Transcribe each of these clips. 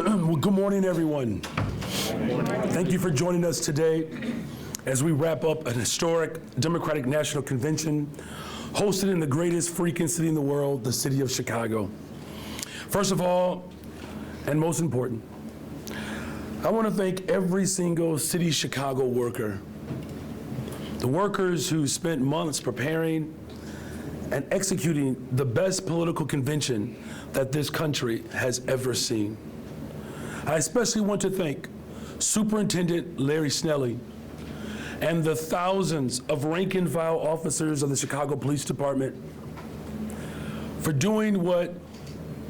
Well, good morning, everyone. Thank you for joining us today as we wrap up an historic Democratic National Convention hosted in the greatest freaking city in the world, the city of Chicago. First of all, and most important, I want to thank every single City Chicago worker, the workers who spent months preparing and executing the best political convention that this country has ever seen. I especially want to thank Superintendent Larry Snelling and the thousands of rank and file officers of the Chicago Police Department for doing what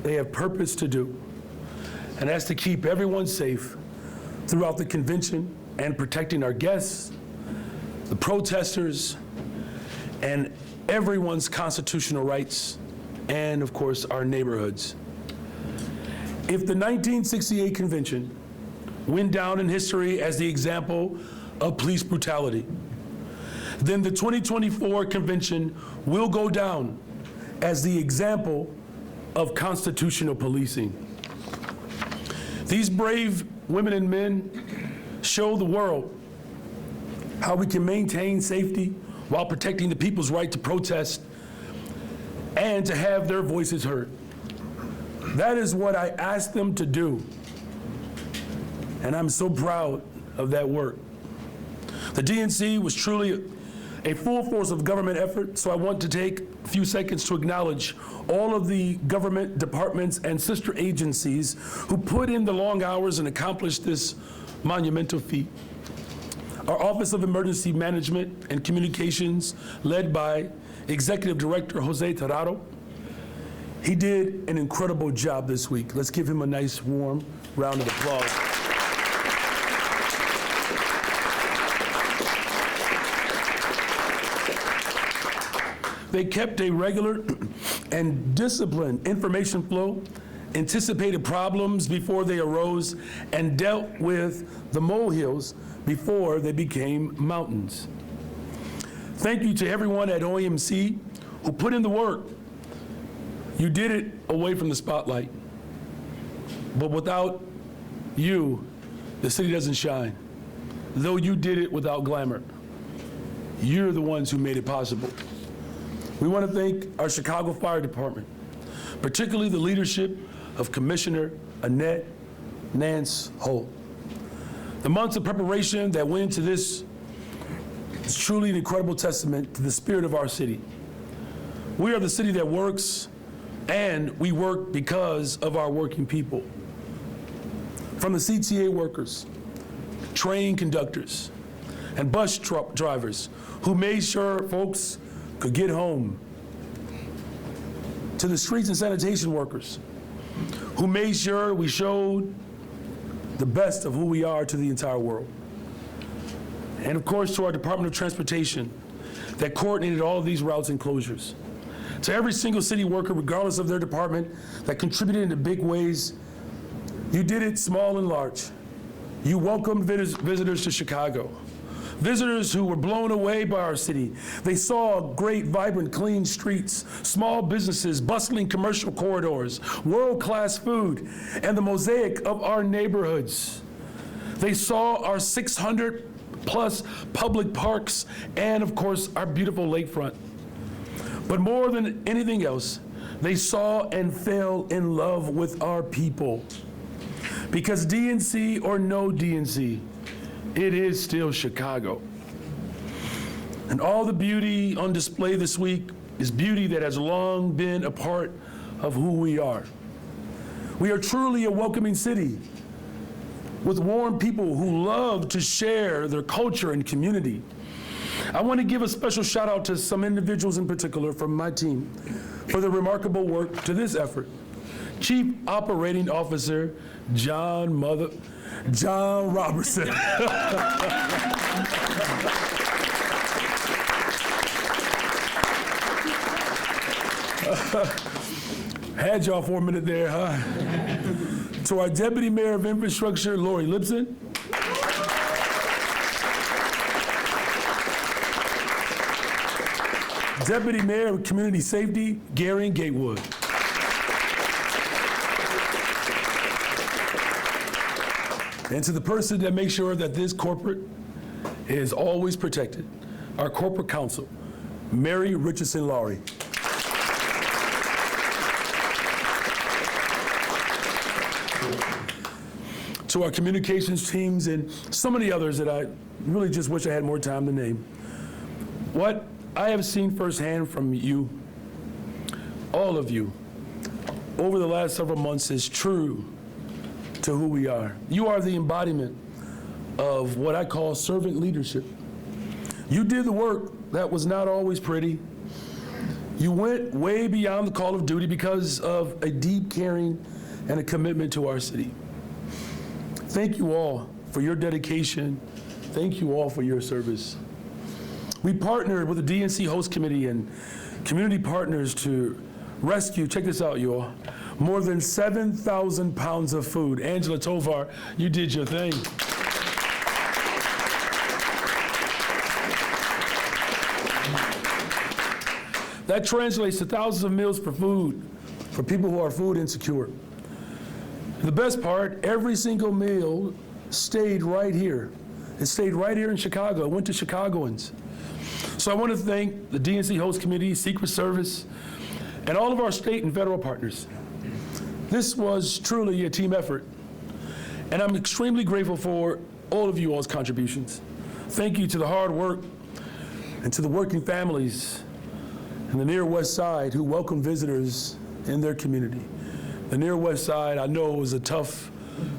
they have purpose to do, and that's to keep everyone safe throughout the convention and protecting our guests, the protesters, and everyone's constitutional rights, and of course, our neighborhoods. If the 1968 convention went down in history as the example of police brutality, then the 2024 convention will go down as the example of constitutional policing. These brave women and men show the world how we can maintain safety while protecting the people's right to protest and to have their voices heard. That is what I asked them to do, and I'm so proud of that work. The DNC was truly a full force of government effort, so I want to take a few seconds to acknowledge all of the government departments and sister agencies who put in the long hours and accomplished this monumental feat. Our Office of Emergency Management and Communications, led by Executive Director Jose Terraro, he did an incredible job this week. Let's give him a nice warm round of applause. They kept a regular and disciplined information flow, anticipated problems before they arose, and dealt with the molehills before they became mountains. Thank you to everyone at OEMC who put in the work. You did it away from the spotlight. But without you, the city doesn't shine. Though you did it without glamour, you're the ones who made it possible. We want to thank our Chicago Fire Department, particularly the leadership of Commissioner Annette Nance Holt. The months of preparation that went into this is truly an incredible testament to the spirit of our city. We are the city that works, and we work because of our working people. From the CTA workers, train conductors, and bus truck drivers who made sure folks could get home, to the streets and sanitation workers who made sure we showed the best of who we are to the entire world. And of course, to our Department of Transportation that coordinated all of these routes and closures. To every single city worker, regardless of their department, that contributed in big ways, you did it small and large. You welcomed visitors to Chicago. Visitors who were blown away by our city. They saw great, vibrant, clean streets, small businesses, bustling commercial corridors, world-class food, and the mosaic of our neighborhoods. They saw our 600+ public parks and, of course, our beautiful lakefront. But more than anything else, they saw and fell in love with our people. Because DNC or no DNC, it is still Chicago. And all the beauty on display this week is beauty that has long been a part of who we are. We are truly a welcoming city with warm people who love to share their culture and community. I want to give a special shout out to some individuals in particular from my team for their remarkable work to this effort. Chief Operating Officer John Robertson. Had y'all for a minute there, huh? To our Deputy Mayor of Infrastructure, Lori Lipson. Deputy Mayor of Community Safety, Gary Gatewood. And to the person that makes sure that this corporate is always protected, our corporate counsel, Mary Richardson Lowry. To our communications teams and so many others that I really just wish I had more time to name. What I have seen firsthand from you, all of you, over the last several months is true to who we are. You are the embodiment of what I call servant leadership. You did the work that was not always pretty. You went way beyond the call of duty because of a deep caring and a commitment to our city. Thank you all for your dedication. Thank you all for your service. We partnered with the DNC host committee and community partners to rescue, check this out, you all, more than 7,000 pounds of food. Angela Tovar, you did your thing. That translates to thousands of meals for food for people who are food insecure. The best part, every single meal stayed right here. It stayed right here in Chicago. It went to Chicagoans. So I want to thank the DNC host committee, Secret Service, and all of our state and federal partners. This was truly a team effort, and I'm extremely grateful for all of you all's contributions. Thank you to the hard work and to the working families in the near West Side who welcome visitors in their community. The near West Side, I know it was a tough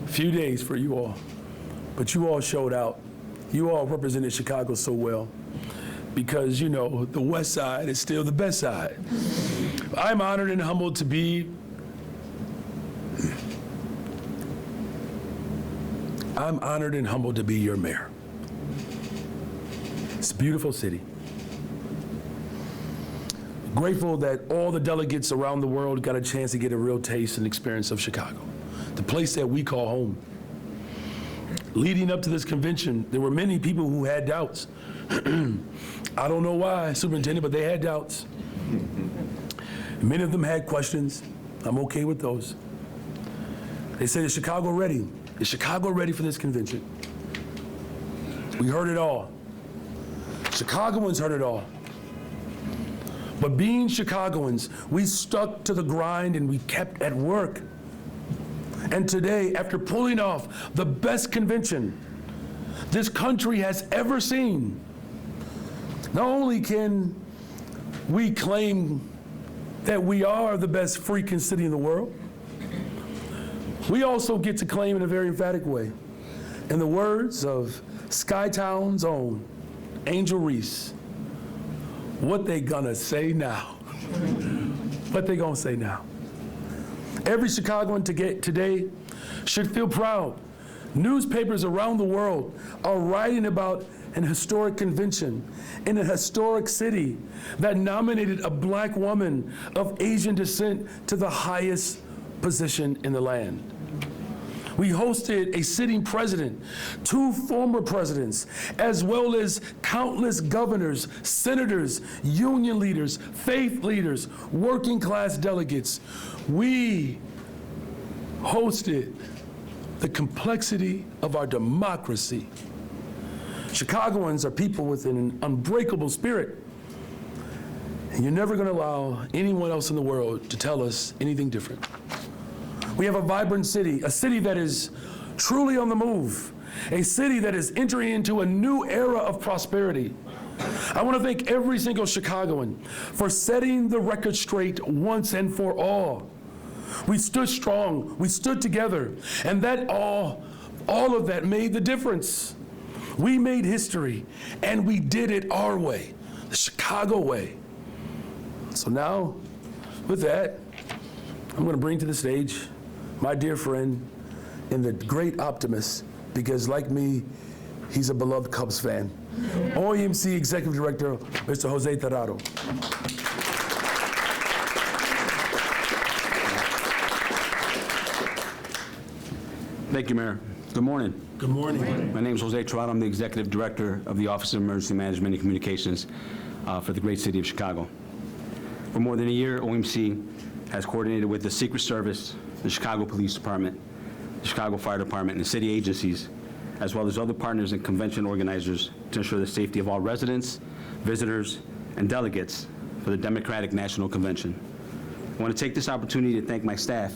few days for you all, but you all showed out. You all represented Chicago so well because, you know, the West Side is still the best side. I'm honored and humbled to be your mayor. It's a beautiful city. Grateful that all the delegates around the world got a chance to get a real taste and experience of Chicago, the place that we call home. Leading up to this convention, there were many people who had doubts. I don't know why, Superintendent, but they had doubts. Many of them had questions. I'm okay with those. They said, is Chicago ready? Is Chicago ready for this convention? We heard it all. Chicagoans heard it all. But being Chicagoans, we stuck to the grind and we kept at work. And today, after pulling off the best convention this country has ever seen, not only can we claim that we are the best freaking city in the world, we also get to claim in a very emphatic way. In the words of Skytown's own Angel Reese, what they gonna say now? What they gonna say now? Every Chicagoan today should feel proud. Newspapers around the world are writing about an historic convention in a historic city that nominated a black woman of Asian descent to the highest position in the land. We hosted a sitting president, 2 former presidents, as well as countless governors, senators, union leaders, faith leaders, working class delegates. We hosted the complexity of our democracy. Chicagoans are people with an unbreakable spirit, and you're never going to allow anyone else in the world to tell us anything different. We have a vibrant city, a city that is truly on the move, a city that is entering into a new era of prosperity. I want to thank every single Chicagoan for setting the record straight once and for all. We stood strong, we stood together, and that all of that made the difference. We made history, and we did it our way, the Chicago way. So now, with that, I'm going to bring to the stage my dear friend and the great optimist, because like me, he's a beloved Cubs fan, OEMC Executive Director, Mr. Jose Terrado. Thank you, Mayor. Good morning. Good morning. My name is Jose Terrado. I'm the Executive Director of the Office of Emergency Management and Communications for the great city of Chicago. For more than a year, OEMC has coordinated with the Secret Service, the Chicago Police Department, the Chicago Fire Department, and the city agencies, as well as other partners and convention organizers, to ensure the safety of all residents, visitors, and delegates for the Democratic National Convention. I want to take this opportunity to thank my staff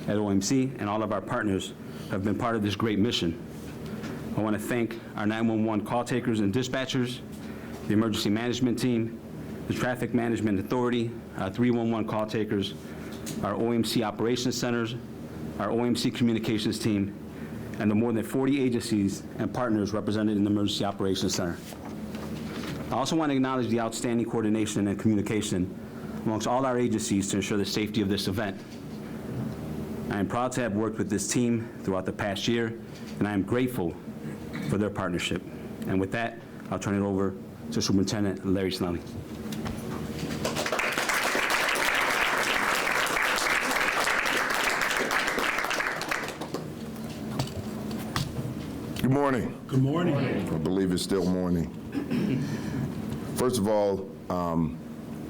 at OEMC and all of our partners who have been part of this great mission. I want to thank our 911 call takers and dispatchers, the emergency management team, the Traffic Management Authority, our 311 call takers, our OEMC operations centers, our OEMC communications team, and the more than 40 agencies and partners represented in the Emergency Operations Center. I also want to acknowledge the outstanding coordination and communication amongst all our agencies to ensure the safety of this event. I am proud to have worked with this team throughout the past year, and I am grateful for their partnership. And with that, I'll turn it over to Superintendent Larry Snelling. Good morning. Good morning. I believe it's still morning. First of all,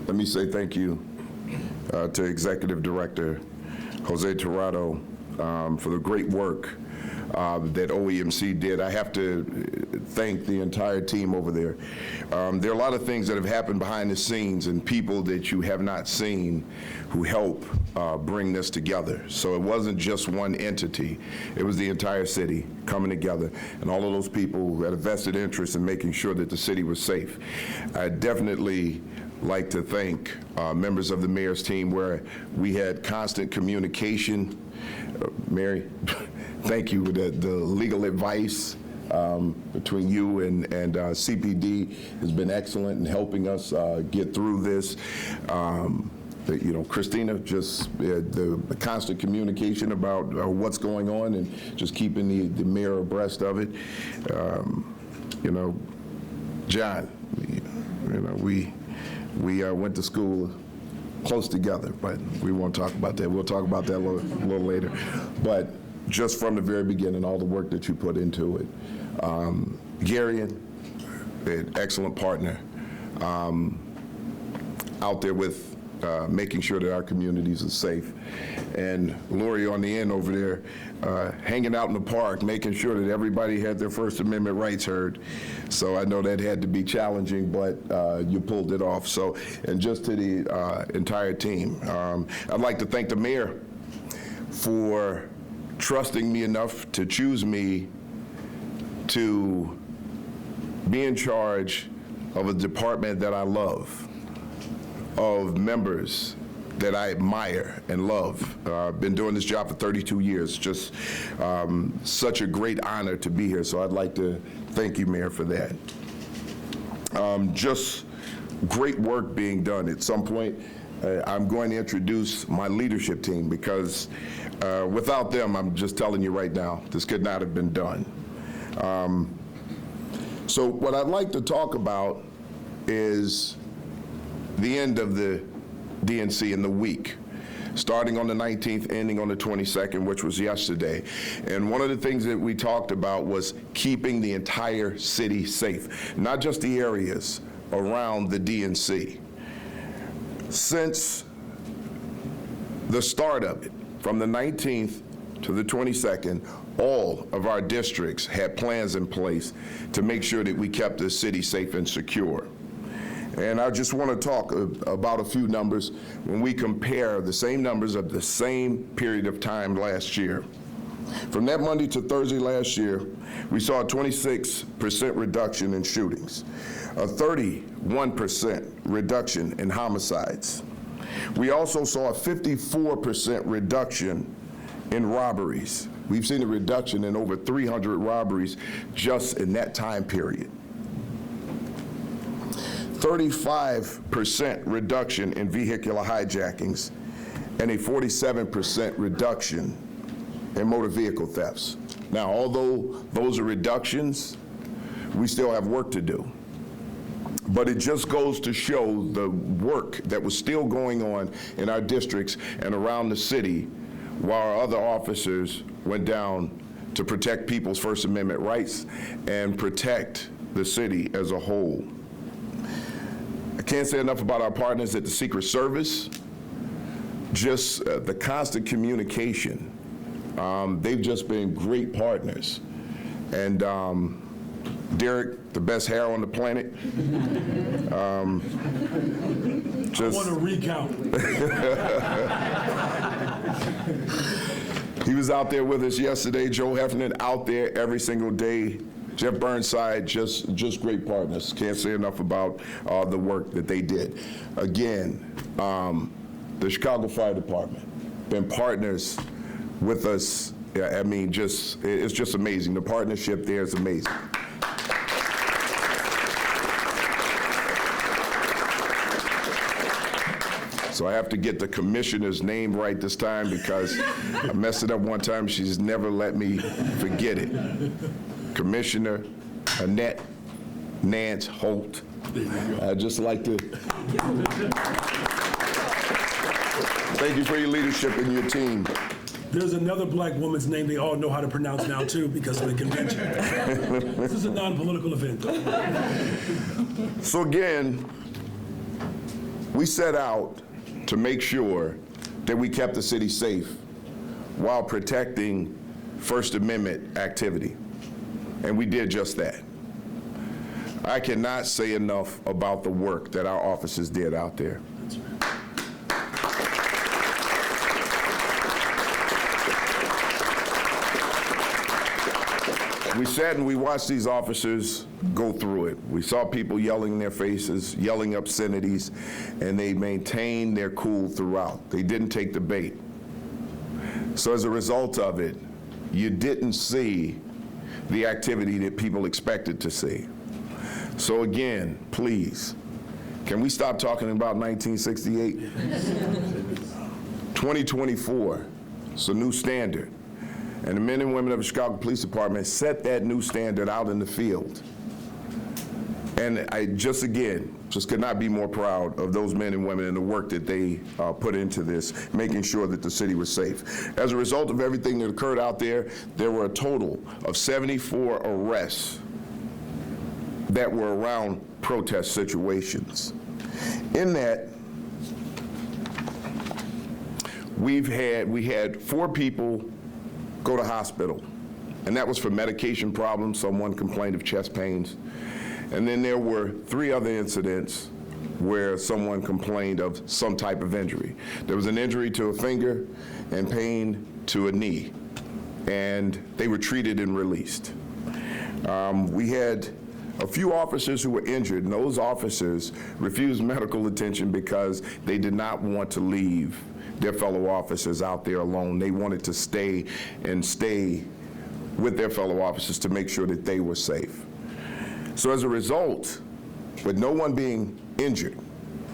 let me say thank you to Executive Director Jose Tirado for the great work that OEMC did. I have to thank the entire team over there. There are a lot of things that have happened behind the scenes and people that you have not seen who help bring this together. So it wasn't just one entity. It was the entire city coming together, and all of those people who had a vested interest in making sure that the city was safe. I definitely like to thank members of the mayor's team where we had constant communication. Mary, thank you. The legal advice between you and CPD has been excellent in helping us get through this. Christina, just the constant communication about what's going on and just keeping the mayor abreast of it. John, we went to school close together, but we won't talk about that. We'll talk about that a little later. But just from the very beginning, all the work that you put into it. Garion, an excellent partner, out there with making sure that our communities are safe. And Lori on the end over there, hanging out in the park, making sure that everybody had their First Amendment rights heard. So I know that had to be challenging, but you pulled it off. So, and just to the entire team, I'd like to thank the mayor for trusting me enough to choose me to be in charge of a department that I love, of members that I admire and love. I've been doing this job for 32 years. Just such a great honor to be here. So I'd like to thank you, Mayor, for that. Just great work being done. At some point, I'm going to introduce my leadership team because without them, I'm just telling you right now, this could not have been done. So what I'd like to talk about is the end of the DNC in the week, starting on the 19th, ending on the 22nd, which was yesterday. And one of the things that we talked about was keeping the entire city safe, not just the areas around the DNC. Since the start of it, from the 19th to the 22nd, all of our districts had plans in place to make sure that we kept the city safe and secure. And I just want to talk about a few numbers when we compare the same numbers of the same period of time last year. From that Monday to Thursday last year, we saw a 26% reduction in shootings, a 31% reduction in homicides. We also saw a 54% reduction in robberies. We've seen a reduction in over 300 robberies just in that time period. 35% reduction in vehicular hijackings and a 47% reduction in motor vehicle thefts. Now, although those are reductions, we still have work to do. But it just goes to show the work that was still going on in our districts and around the city while our other officers went down to protect people's First Amendment rights and protect the city as a whole. I can't say enough about our partners at the Secret Service, just the constant communication They've just been great partners. And Derek, the best hair on the planet. I want to recount. He was out there with us yesterday. Joe Heffernan out there every single day. Jeff Burnside, just great partners. Can't say enough about the work that they did. Again, the Chicago Fire Department, been partners with us. I mean, it's just amazing. The partnership there is amazing. So I have to get the commissioner's name right this time because I messed it up one time. She's never let me forget it. Commissioner Annette Nance Holt. I'd just like to thank you for your leadership and your team. There's another black woman's name they all know how to pronounce now, too, because of the convention. This is a non-political event. So again, we set out to make sure that we kept the city safe while protecting First Amendment activity. And we did just that. I cannot say enough about the work that our officers did out there. We sat and we watched these officers go through it. We saw people yelling in their faces, yelling obscenities, and they maintained their cool throughout. They didn't take the bait. So as a result of it, you didn't see the activity that people expected to see. So again, please, can we stop talking about 1968? 2024, it's a new standard. And the men and women of the Chicago Police Department set that new standard out in the field. And I just could not be more proud of those men and women and the work that they put into this, making sure that the city was safe. As a result of everything that occurred out there, there were a total of 74 arrests that were around protest situations. In that, we had 4 people go to hospital, and that was for medication problems. Someone complained of chest pains. And then there were 3 other incidents where someone complained of some type of injury. There was an injury to a finger and pain to a knee, and they were treated and released. We had a few officers who were injured, and those officers refused medical attention because they did not want to leave their fellow officers out there alone. They wanted to stay with their fellow officers to make sure that they were safe. So as a result, with no one being injured,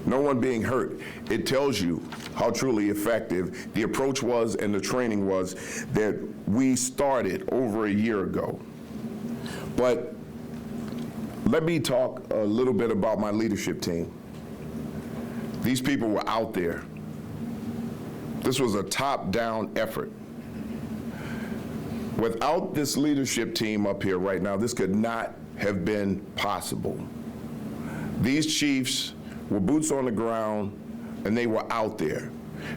no one being hurt, it tells you how truly effective the approach was and the training was that we started over a year ago. But let me talk a little bit about my leadership team. These people were out there. This was a top-down effort. Without this leadership team up here right now, this could not have been possible. These chiefs were boots on the ground, and they were out there.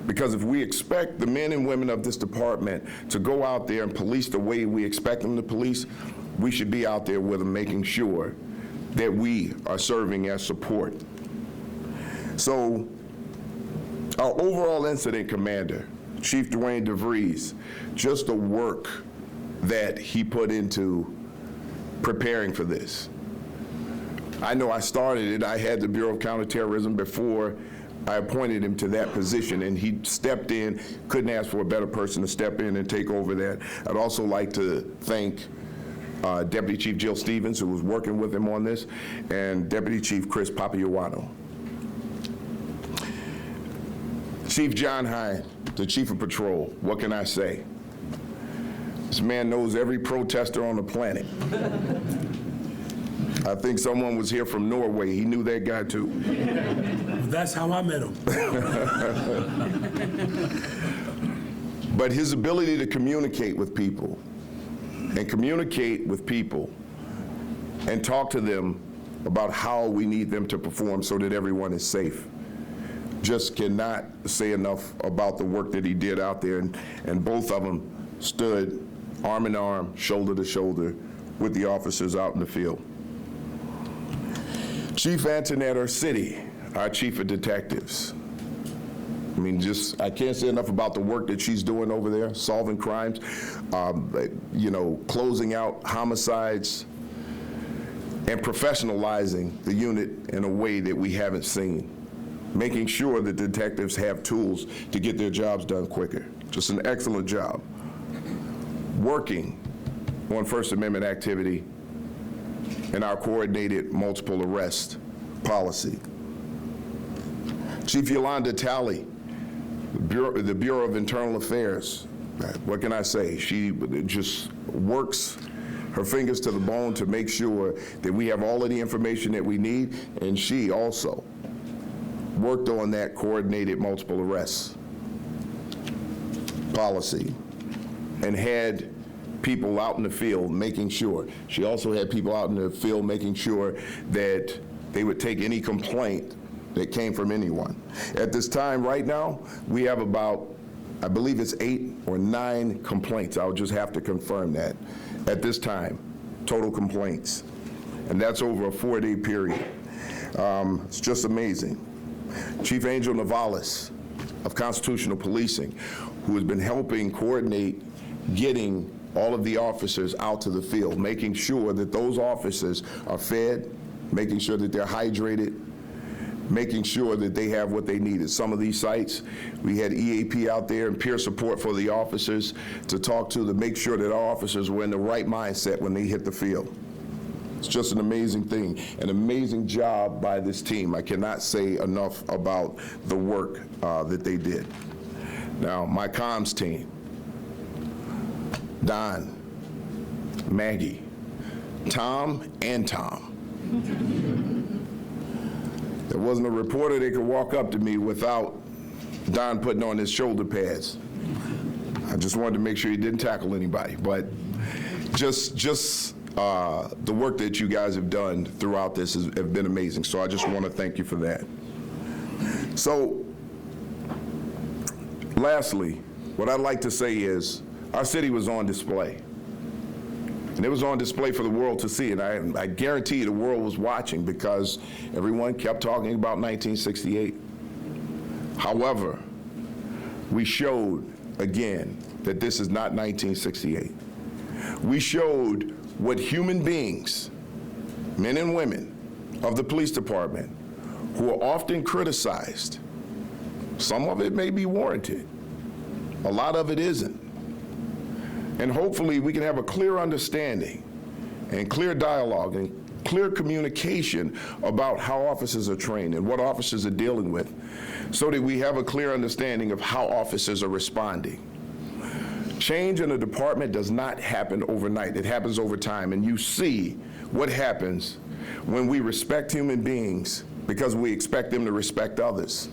Because if we expect the men and women of this department to go out there and police the way we expect them to police, we should be out there with them, making sure that we are serving as support. So, our overall incident commander, Chief Dwayne DeVries, just the work that he put into preparing for this. I know I started it. I had the Bureau of Counterterrorism before I appointed him to that position, and he stepped in, couldn't ask for a better person to step in and take over that. I'd also like to thank Deputy Chief Jill Stevens, who was working with him on this, and Deputy Chief Chris Papaioannou. Chief John Hine, the Chief of Patrol, what can I say? This man knows every protester on the planet. I think someone was here from Norway. He knew that guy too. That's how I met him. But his ability to communicate with people and talk to them about how we need them to perform so that everyone is safe. Just cannot say enough about the work that he did out there, and both of them stood arm in arm, shoulder to shoulder with the officers out in the field. Chief Antoinette City, our chief of detectives. I mean, I can't say enough about the work that she's doing over there, solving crimes, closing out homicides, and professionalizing the unit in a way that we haven't seen, making sure that detectives have tools to get their jobs done quicker. Just an excellent job. Working on First Amendment activity and our coordinated multiple arrest policy. Chief Yolanda Talley, the Bureau of Internal Affairs. What can I say? She just works her fingers to the bone to make sure that we have all of the information that we need, and she also worked on that coordinated multiple arrests policy and had people out in the field making sure. She also had people out in the field making sure that they would take any complaint that came from anyone. At this time, right now, we have about, I believe it's 8 or 9 complaints. I'll just have to confirm that. At this time, total complaints. And that's over a 4-day period. It's just amazing. Chief Angel Navales of Constitutional Policing, who has been helping coordinate getting all of the officers out to the field, making sure that those officers are fed, making sure that they're hydrated, making sure that they have what they need. At some of these sites, we had EAP out there and peer support for the officers to talk to make sure that our officers were in the right mindset when they hit the field. It's just an amazing thing, an amazing job by this team. I cannot say enough about the work that they did. Now, my comms team, Don, Maggie, Tom, and Tom. There wasn't a reporter that could walk up to me without Don putting on his shoulder pads. I just wanted to make sure he didn't tackle anybody, but just the work that you guys have done throughout this have been amazing, so I just want to thank you for that. So, lastly, what I'd like to say is our city was on display. And it was on display for the world to see, and I guarantee the world was watching because everyone kept talking about 1968. However, we showed again that this is not 1968. We showed what human beings, men and women of the police department, who are often criticized, some of it may be warranted, a lot of it isn't. And hopefully we can have a clear understanding and clear dialogue and clear communication about how officers are trained and what officers are dealing with so that we have a clear understanding of how officers are responding. Change in a department does not happen overnight. It happens over time. And you see what happens when we respect human beings because we expect them to respect others.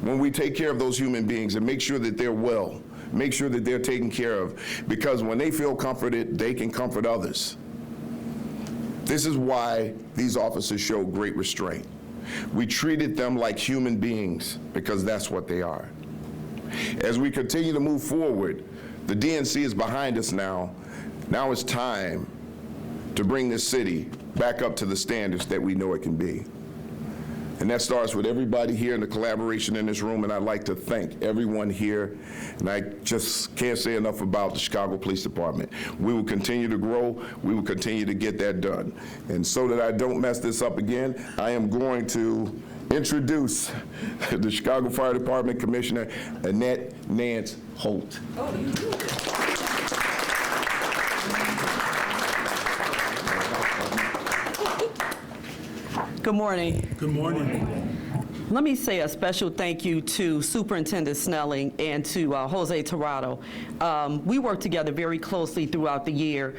When we take care of those human beings and make sure that they're well, make sure that they're taken care of, because when they feel comforted, they can comfort others. This is why these officers show great restraint. We treated them like human beings because that's what they are. As we continue to move forward, the DNC is behind us now. Now it's time to bring this city back up to the standards that we know it can be. And that starts with everybody here and the collaboration in this room, and I'd like to thank everyone here. And I just can't say enough about the Chicago Police Department. We will continue to grow. We will continue to get that done. And so that I don't mess this up again, I am going to introduce the Chicago Fire Department Commissioner, Annette Nance Holt. Oh, you do. Good morning. Good morning. Let me say a special thank you to Superintendent Snelling and to Jose Tirado. We worked together very closely throughout the year.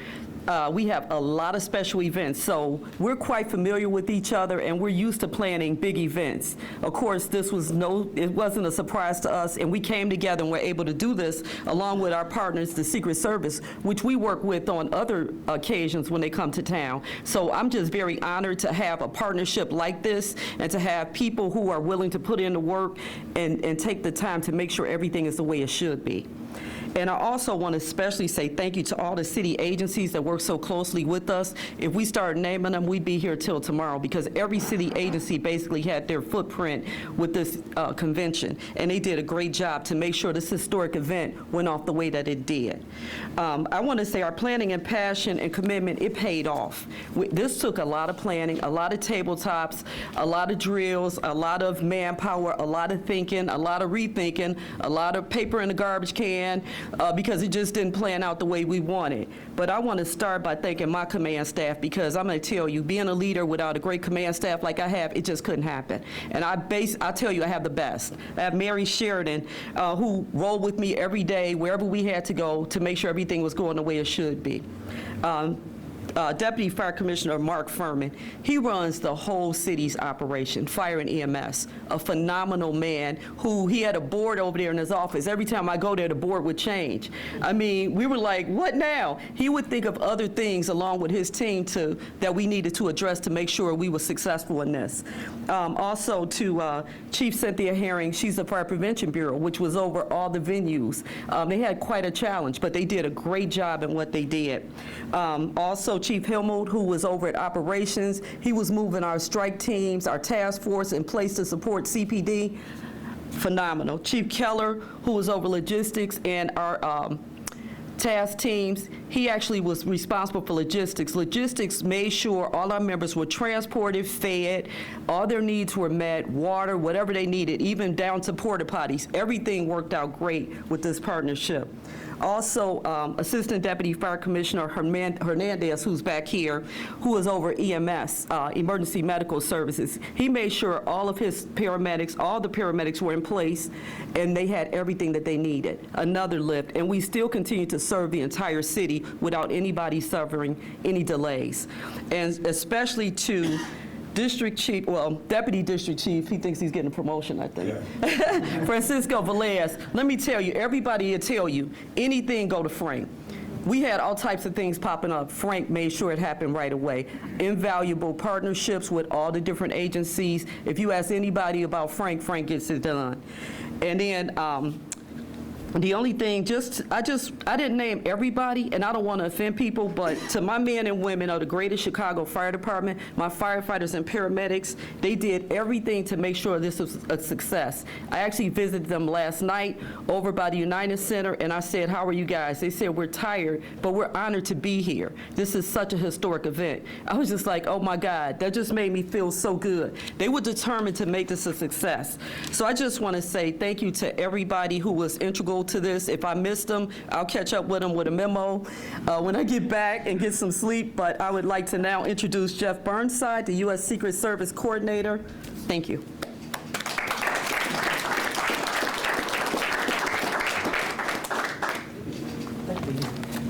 We have a lot of special events, so we're quite familiar with each other, and we're used to planning big events. Of course, it wasn't a surprise to us, and we came together and were able to do this along with our partners, the Secret Service, which we work with on other occasions when they come to town. So I'm just very honored to have a partnership like this and to have people who are willing to put in the work and take the time to make sure everything is the way it should be. And I also want to especially say thank you to all the city agencies that work so closely with us. If we start naming them, we'd be here till tomorrow, because every city agency basically had their footprint with this convention, and they did a great job to make sure this historic event went off the way that it did. I want to say our planning and passion and commitment, it paid off. This took a lot of planning, a lot of tabletops, a lot of drills, a lot of manpower, a lot of thinking, a lot of rethinking, a lot of paper in the garbage can, because it just didn't plan out the way we wanted. But I want to start by thanking my command staff, because I'm going to tell you, being a leader without a great command staff like I have, it just couldn't happen. And I tell you, I have the best. I have Mary Sheridan, who rolled with me every day, wherever we had to go, to make sure everything was going the way it should be. Deputy Fire Commissioner Mark Furman, he runs the whole city's operation, fire and EMS, a phenomenal man who, he had a board over there in his office. Every time I go there, the board would change. I mean, we were like, what now? He would think of other things along with his team that we needed to address to make sure we were successful in this. Also to Chief Cynthia Herring, she's the Fire Prevention Bureau, which was over all the venues. They had quite a challenge, but they did a great job in what they did. Also, Chief Hillmold, who was over at operations, he was moving our strike teams, our task force in place to support CPD. Phenomenal. Chief Keller, who was over logistics and our task teams, he actually was responsible for logistics. Logistics made sure all our members were transported, fed, all their needs were met, water, whatever they needed, even down to porta potties. Everything worked out great with this partnership. Also, Assistant Deputy Fire Commissioner Hernandez, who's back here, who was over EMS, Emergency Medical Services. He made sure all of his paramedics, all the paramedics were in place, and they had everything that they needed. Another lift, and we still continue to serve the entire city without anybody suffering any delays. And especially to District Chief, well, Deputy District Chief, he thinks he's getting a promotion, I think. Yeah. Francisco Velez, let me tell you, everybody will tell you, anything go to Frank. We had all types of things popping up. Frank made sure it happened right away. Invaluable partnerships with all the different agencies. If you ask anybody about Frank, Frank gets it done. And then, the only thing, I didn't name everybody, and I don't want to offend people, but to my men and women of the Greater Chicago Fire Department, my firefighters and paramedics, they did everything to make sure this was a success. I actually visited them last night over by the United Center, and I said, how are you guys? They said, we're tired, but we're honored to be here. This is such a historic event. I was just like, oh my God, that just made me feel so good. They were determined to make this a success. So I just want to say thank you to everybody who was integral to this. If I missed them, I'll catch up with them with a memo when I get back and get some sleep. But I would like to now introduce Jeff Burnside, the U.S. Secret Service Coordinator. Thank you.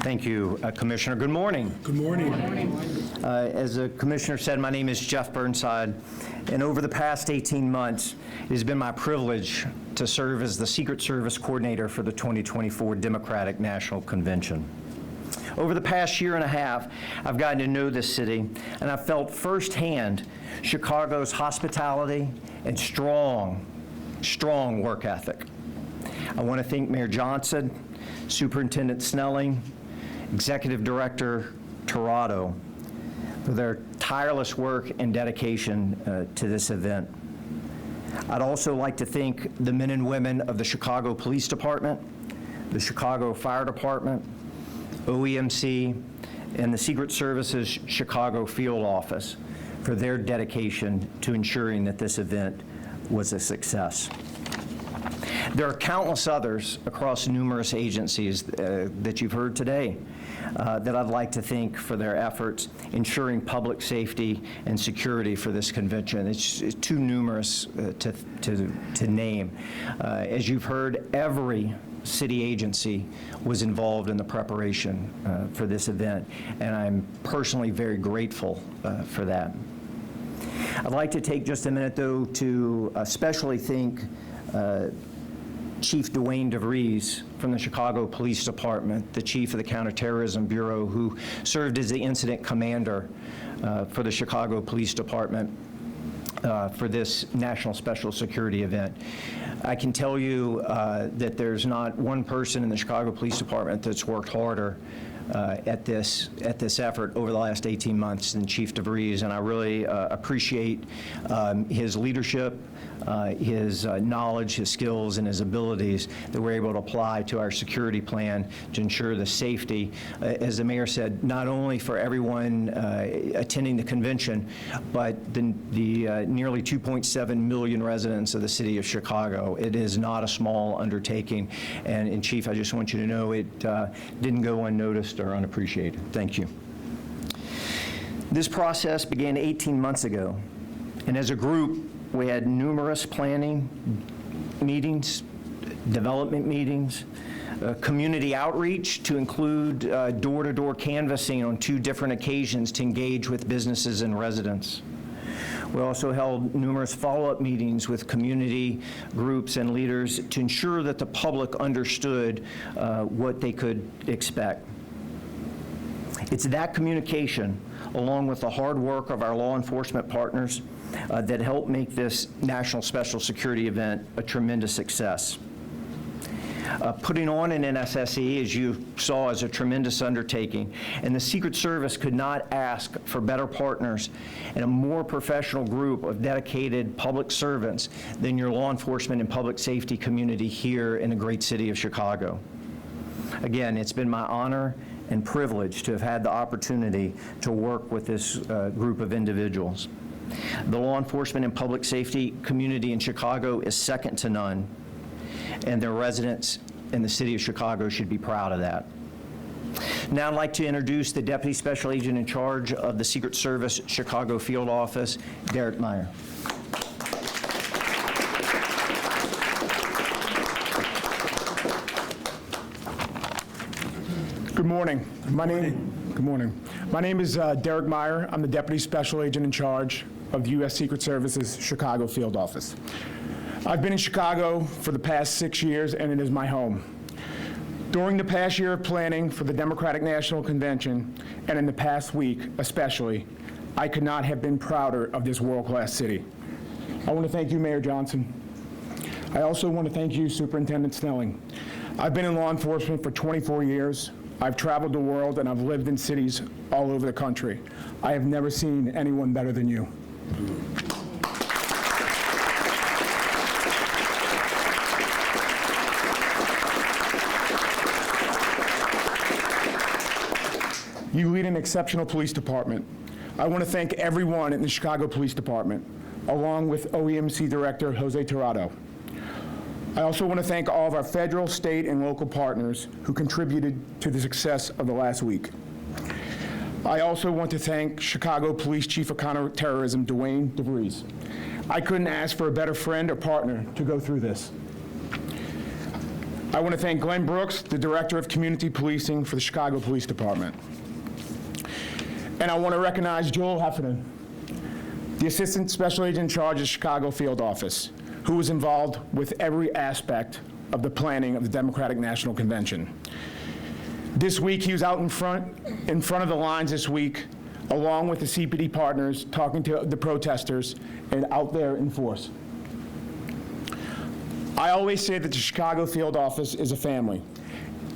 Thank you, Commissioner. Good morning. Good morning. As the Commissioner said, my name is Jeff Burnside, and over the past 18 months, it has been my privilege to serve as the Secret Service Coordinator for the 2024 Democratic National Convention. Over the past year and a half, I've gotten to know this city, and I've felt firsthand Chicago's hospitality and strong work ethic. I want to thank Mayor Johnson, Superintendent Snelling, Executive Director Tirado for their tireless work and dedication to this event. I'd also like to thank the men and women of the Chicago Police Department, the Chicago Fire Department, OEMC, and the Secret Service's Chicago Field Office for their dedication to ensuring that this event was a success. There are countless others across numerous agencies that you've heard today that I'd like to thank for their efforts ensuring public safety and security for this convention. It's too numerous to name. As you've heard, every city agency was involved in the preparation for this event, and I'm personally very grateful for that. I'd like to take just a minute, though, to especially thank Chief Dwayne DeVries from the Chicago Police Department, the Chief of the Counterterrorism Bureau, who served as the incident commander for the Chicago Police Department. for this National Special Security event. I can tell you that there's not one person in the Chicago Police Department that's worked harder at this effort over the last 18 months than Chief DeVries, and I really appreciate his leadership, his knowledge, his skills, and his abilities that we're able to apply to our security plan to ensure the safety, as the mayor said, not only for everyone attending the convention, but the nearly 2.7 million residents of the city of Chicago. It is not a small undertaking, and Chief, I just want you to know it didn't go unnoticed or unappreciated. Thank you. This process began 18 months ago, and as a group, we had numerous planning meetings, development meetings, community outreach to include door-to-door canvassing on 2 different occasions to engage with businesses and residents. We also held numerous follow-up meetings with community groups and leaders to ensure that the public understood what they could expect. It's that communication, along with the hard work of our law enforcement partners, that helped make this National Special Security event a tremendous success. Putting on an NSSE, as you saw, is a tremendous undertaking, and the Secret Service could not ask for better partners and a more professional group of dedicated public servants than your law enforcement and public safety community here in the great city of Chicago. Again, it's been my honor and privilege to have had the opportunity to work with this group of individuals. The law enforcement and public safety community in Chicago is second to none, and their residents in the city of Chicago should be proud of that. Now I'd like to introduce the Deputy Special Agent in charge of the Secret Service Chicago Field Office, Derek Meyer. Good morning. Good morning. My name is Derek Meyer. I'm the Deputy Special Agent in charge of the U.S. Secret Service's Chicago Field Office. I've been in Chicago for the past 6 years, and it is my home. During the past year of planning for the Democratic National Convention, and in the past week especially, I could not have been prouder of this world-class city. I want to thank you, Mayor Johnson. I also want to thank you, Superintendent Snelling. I've been in law enforcement for 24 years. I've traveled the world, and I've lived in cities all over the country. I have never seen anyone better than you. You lead an exceptional police department. I want to thank everyone in the Chicago Police Department, along with OEMC Director Jose Tirado. I also want to thank all of our federal, state, and local partners who contributed to the success of the last week. I also want to thank Chicago Police Chief of Counterterrorism, Dwayne DeVries. I couldn't ask for a better friend or partner to go through this. I want to thank Glenn Brooks, the Director of Community Policing for the Chicago Police Department. And I want to recognize Joel Heffernan, the Assistant Special Agent in charge of the Chicago Field Office, who was involved with every aspect of the planning of the Democratic National Convention. This week, he was out in front of the lines this week, along with the CPD partners, talking to the protesters and out there in force. I always say that the Chicago Field Office is a family,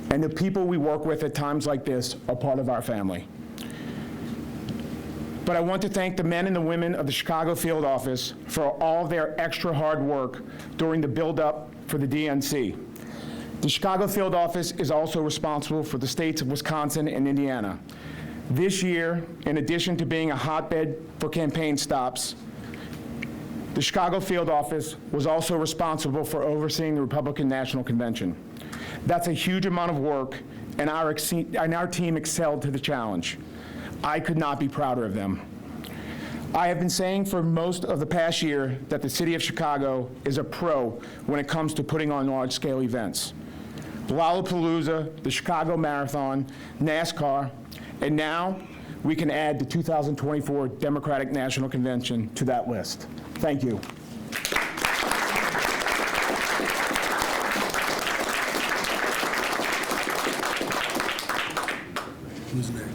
and the people we work with at times like this are part of our family. But I want to thank the men and the women of the Chicago Field Office for all of their extra hard work during the build-up for the DNC. The Chicago Field Office is also responsible for the states of Wisconsin and Indiana. This year, in addition to being a hotbed for campaign stops, the Chicago Field Office was also responsible for overseeing the Republican National Convention. That's a huge amount of work, and our team excelled to the challenge. I could not be prouder of them. I have been saying for most of the past year that the city of Chicago is a pro when it comes to putting on large-scale events. Lollapalooza, the Chicago Marathon, NASCAR, and now we can add the 2024 Democratic National Convention to that list. Thank you. Who's next?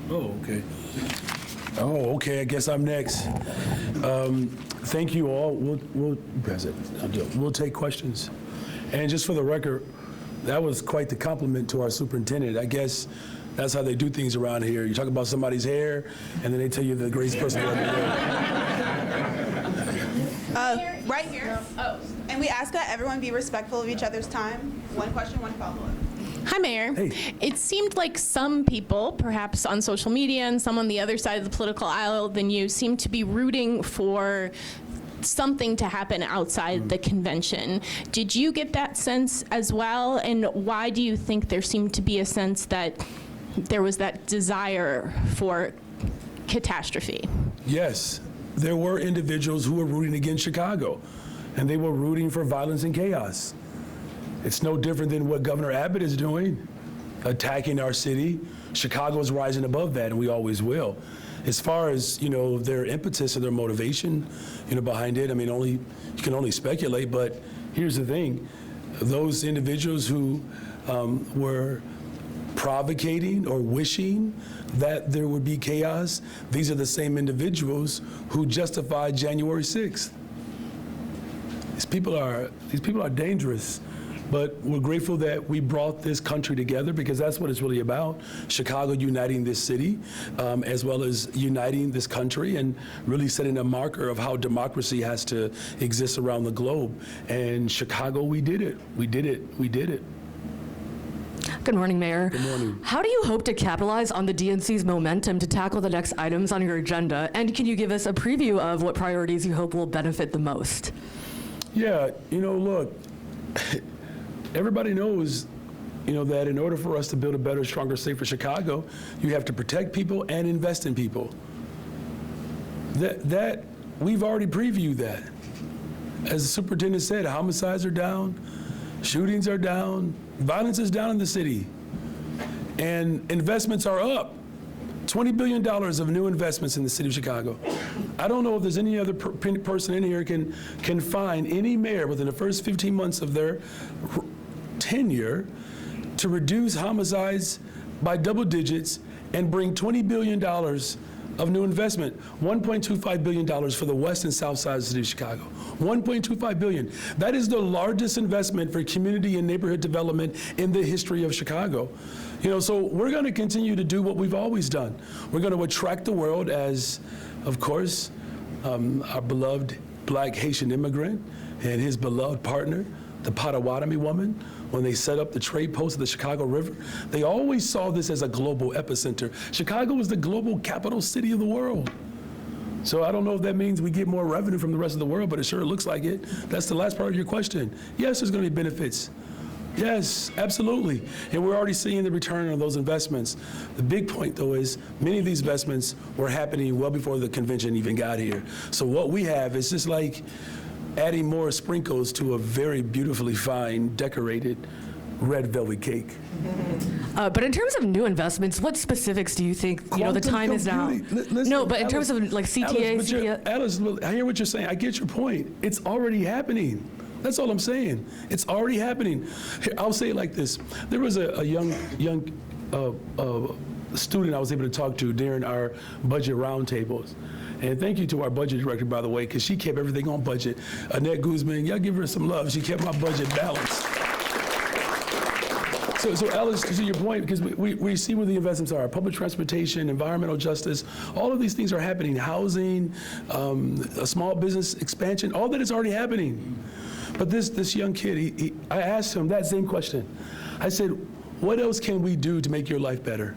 Oh, okay. Oh, okay, I guess I'm next. Thank you all. We'll pass it. We'll take questions. And just for the record, that was quite the compliment to our superintendent. I guess that's how they do things around here. You talk about somebody's hair, and then they tell you the greatest person they ever know. Right here. Oh. And we ask that everyone be respectful of each other's time. One question, one follow-up. Hi, Mayor. Hey. It seemed like some people, perhaps on social media and some on the other side of the political aisle than you, seem to be rooting for something to happen outside the convention. Did you get that sense as well? And why do you think there seemed to be a sense that there was that desire for catastrophe? Yes, there were individuals who were rooting against Chicago, and they were rooting for violence and chaos. It's no different than what Governor Abbott is doing, attacking our city. Chicago is rising above that, and we always will. As far as, their impetus or their motivation, behind it, I mean, you can only speculate, but here's the thing. Those individuals who were provocating or wishing that there would be chaos, these are the same individuals who justified January 6th. These people are dangerous. But we're grateful that we brought this country together, because that's what it's really about. Chicago uniting this city, as well as uniting this country and really setting a marker of how democracy has to exist around the globe. And Chicago, we did it. We did it. We did it. Good morning, Mayor. Good morning. How do you hope to capitalize on the DNC's momentum to tackle the next items on your agenda? And can you give us a preview of what priorities you hope will benefit the most? Yeah, look, everybody knows, that in order for us to build a better, stronger, safer Chicago, you have to protect people and invest in people. That we've already previewed that. As the superintendent said, homicides are down, shootings are down, violence is down in the city, and investments are up. $20 billion of new investments in the city of Chicago. I don't know if there's any other person in here can find any mayor within the first 15 months of their tenure to reduce homicides by double digits and bring $20 billion of new investment, $1.25 billion for the west and south side of the city of Chicago. $1.25 billion. That is the largest investment for community and neighborhood development in the history of Chicago. So we're going to continue to do what we've always done. We're going to attract the world as, of course, our beloved black Haitian immigrant and his beloved partner, the Potawatomi woman, when they set up the trade post of the Chicago River, they always saw this as a global epicenter. Chicago is the global capital city of the world. So I don't know if that means we get more revenue from the rest of the world, but it sure looks like it. That's the last part of your question. Yes, there's going to be benefits. Yes, absolutely. And we're already seeing the return on those investments. The big point, though, is many of these investments were happening well before the convention even got here. So what we have is just like adding more sprinkles to a very beautifully fine, decorated red velvet cake. But in terms of new investments, what specifics do you think, the time is now? Listen, No, but in Alice, terms of like CTA, Alice, look, I hear what you're saying. I get your point. It's already happening. That's all I'm saying. It's already happening. Here, I'll say it like this. There was a young student I was able to talk to during our budget roundtables. And thank you to our budget director, by the way, because she kept everything on budget. Annette Guzman, y'all give her some love. She kept my budget balanced. So Alice, to your point, because we see where the investments are, public transportation, environmental justice, all of these things are happening. Housing, a small business expansion, all that is already happening. But this young kid, I asked him that same question. I said, what else can we do to make your life better?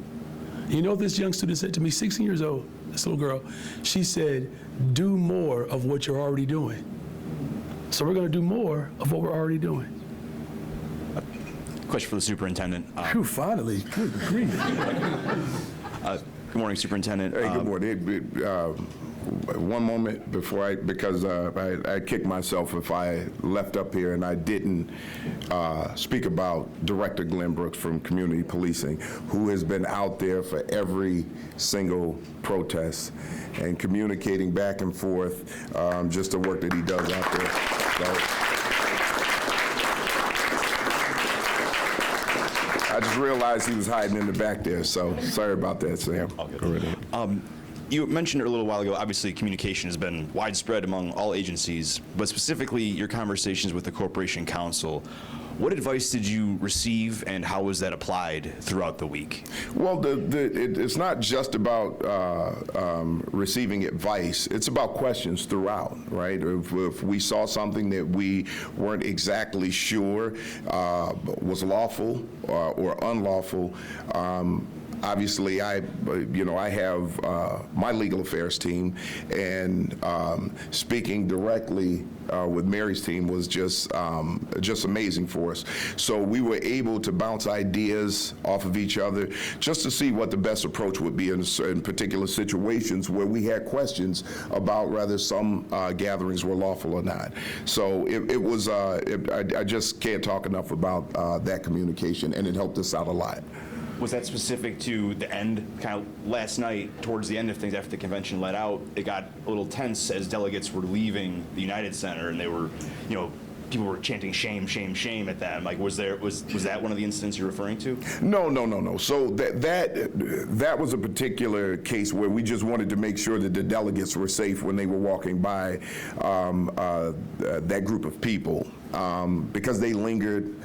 You know what this young student said to me, 16 years old, this little girl? She said, do more of what you're already doing. So we're going to do more of what we're already doing. Question for the superintendent. Phew, finally, good grief. Good morning, Superintendent. Hey, good morning. One moment before because I kick myself if I left up here and I didn't speak about Director Glenn Brooks from Community Policing, who has been out there for every single protest and communicating back and forth, just the work that he does out there. So, I just realized he was hiding in the back there, so sorry about that, Sam. You mentioned a little while ago, obviously communication has been widespread among all agencies, but specifically your conversations with the Corporation Counsel. What advice did you receive, and how was that applied throughout the week? Well, it's not just about receiving advice. It's about questions throughout, right? If we saw something that we weren't exactly sure was lawful or unlawful, obviously, I have my legal affairs team, and speaking directly with Mary's team was just amazing for us. So we were able to bounce ideas off of each other just to see what the best approach would be in particular situations where we had questions about whether some gatherings were lawful or not. So it was, I just can't talk enough about that communication, and it helped us out a lot. Was that specific to the end, kind of last night, towards the end of things after the convention let out, it got a little tense as delegates were leaving the United Center, and they were, people were chanting shame, shame, shame at them. Like, was that one of the incidents you're referring to? No. So that was a particular case where we just wanted to make sure that the delegates were safe when they were walking by that group of people. Because they lingered,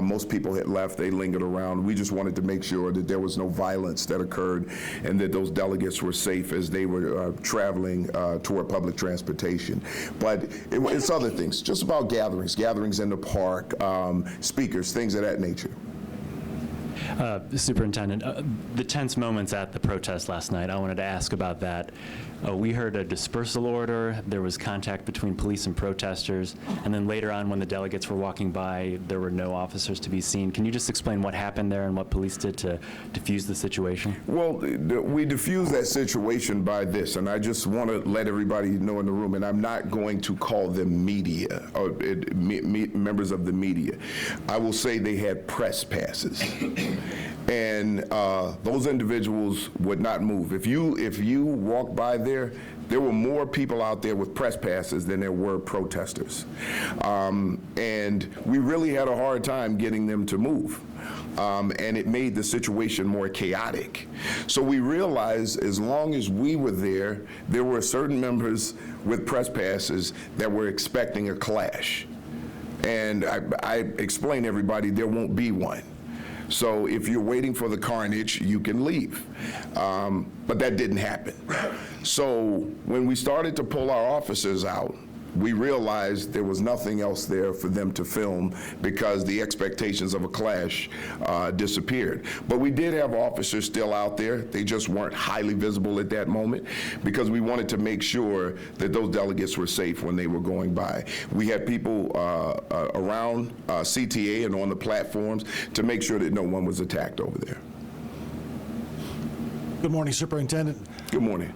most people had left, they lingered around. We just wanted to make sure that there was no violence that occurred and that those delegates were safe as they were traveling toward public transportation. But it's other things, just about gatherings in the park, speakers, things of that nature. Superintendent, the tense moments at the protest last night, I wanted to ask about that. We heard a dispersal order, there was contact between police and protesters, and then later on when the delegates were walking by, there were no officers to be seen. Can you just explain what happened there and what police did to diffuse the situation? Well, we diffused that situation by this, and I just want to let everybody know in the room, and I'm not going to call them media, or members of the media. I will say they had press passes. And those individuals would not move. If you walk by there were more people out there with press passes than there were protesters. And we really had a hard time getting them to move. And it made the situation more chaotic. So we realized as long as we were there were certain members with press passes that were expecting a clash. And I explained to everybody there won't be one. So if you're waiting for the carnage, you can leave. But that didn't happen. So when we started to pull our officers out, we realized there was nothing else there for them to film because the expectations of a clash disappeared. But we did have officers still out there. They just weren't highly visible at that moment because we wanted to make sure that those delegates were safe when they were going by. We had people around CTA and on the platforms to make sure that no one was attacked over there. Good morning, Superintendent. Good morning.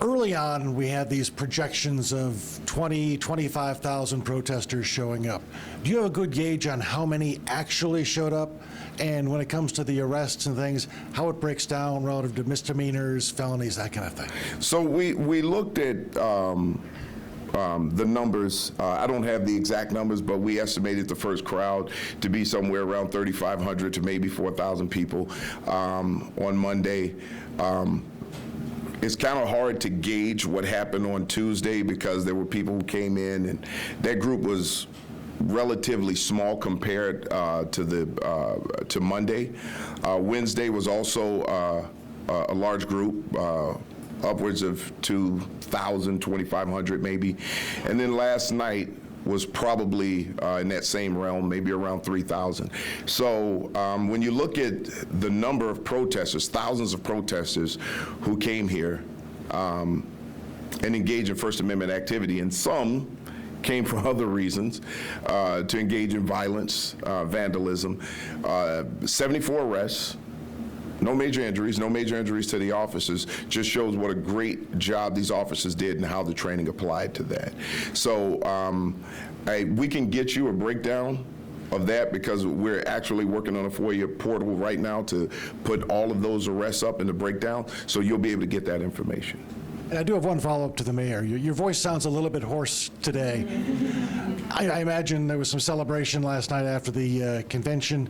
Early on, we had these projections of 25,000 protesters showing up. Do you have a good gauge on how many actually showed up? And when it comes to the arrests and things, how it breaks down relative to misdemeanors, felonies, that kind of thing? So we looked at the numbers. I don't have the exact numbers, but we estimated the first crowd to be somewhere around 3,500 to maybe 4,000 people on Monday. It's kind of hard to gauge what happened on Tuesday because there were people who came in, and that group was relatively small compared to Monday. Wednesday was also a large group, upwards of 2,000, 2,500 maybe. And then last night was probably in that same realm, maybe around 3,000. So when you look at the number of protesters, thousands of protesters who came here and engaged in First Amendment activity, and some came for other reasons, to engage in violence, vandalism, 74 arrests, no major injuries to the officers, just shows what a great job these officers did and how the training applied to that. So we can get you a breakdown of that because we're actually working on a FOIA portal right now to put all of those arrests up in the breakdown, so you'll be able to get that information. And I do have one follow-up to the mayor. Your voice sounds a little bit hoarse today. I imagine there was some celebration last night after the convention.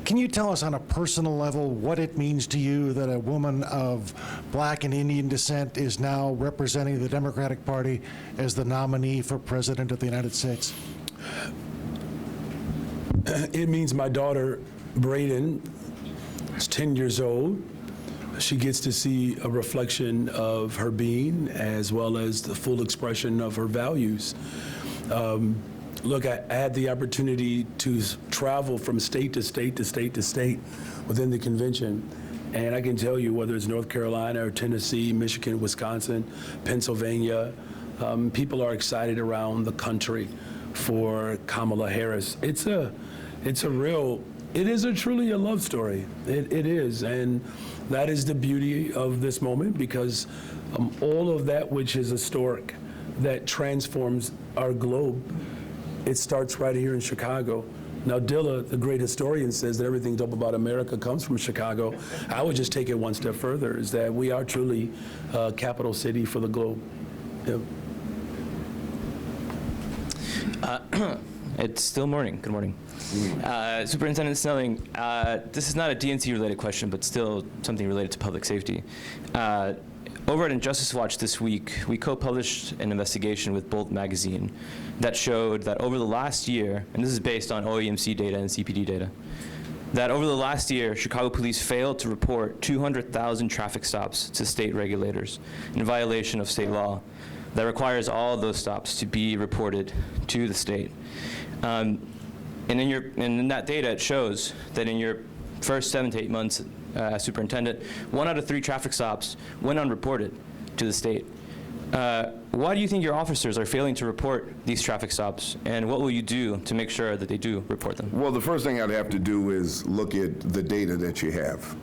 Can you tell us on a personal level what it means to you that a woman of Black and Indian descent is now representing the Democratic Party as the nominee for President of the United States? It means my daughter, Brayden, is 10 years old. She gets to see a reflection of her being as well as the full expression of her values. Look, I had the opportunity to travel from state to state to state to state within the convention. And I can tell you, whether it's North Carolina or Tennessee, Michigan, Wisconsin, Pennsylvania, people are excited around the country for Kamala Harris. It is truly a love story. It is, and that is the beauty of this moment, because all of that which is historic, that transforms our globe, it starts right here in Chicago. Now, Dilla, the great historian, says that everything dope about America comes from Chicago. I would just take it one step further, is that we are truly a capital city for the globe. Yep. It's still morning. Good morning. Superintendent Snelling, this is not a DNC-related question, but still something related to public safety. Over at Injustice Watch this week, we co-published an investigation with Bolt magazine that showed that over the last year, and this is based on OEMC data and CPD data, that over the last year, Chicago police failed to report 200,000 traffic stops to state regulators in violation of state law that requires all of those stops to be reported to the state. And in that data, it shows that in your first 7 to 8 months as superintendent, 1 out of 3 traffic stops went unreported to the state. Why do you think your officers are failing to report these traffic stops, and what will you do to make sure that they do report them? Well, the first thing I'd have to do is look at the data that you have.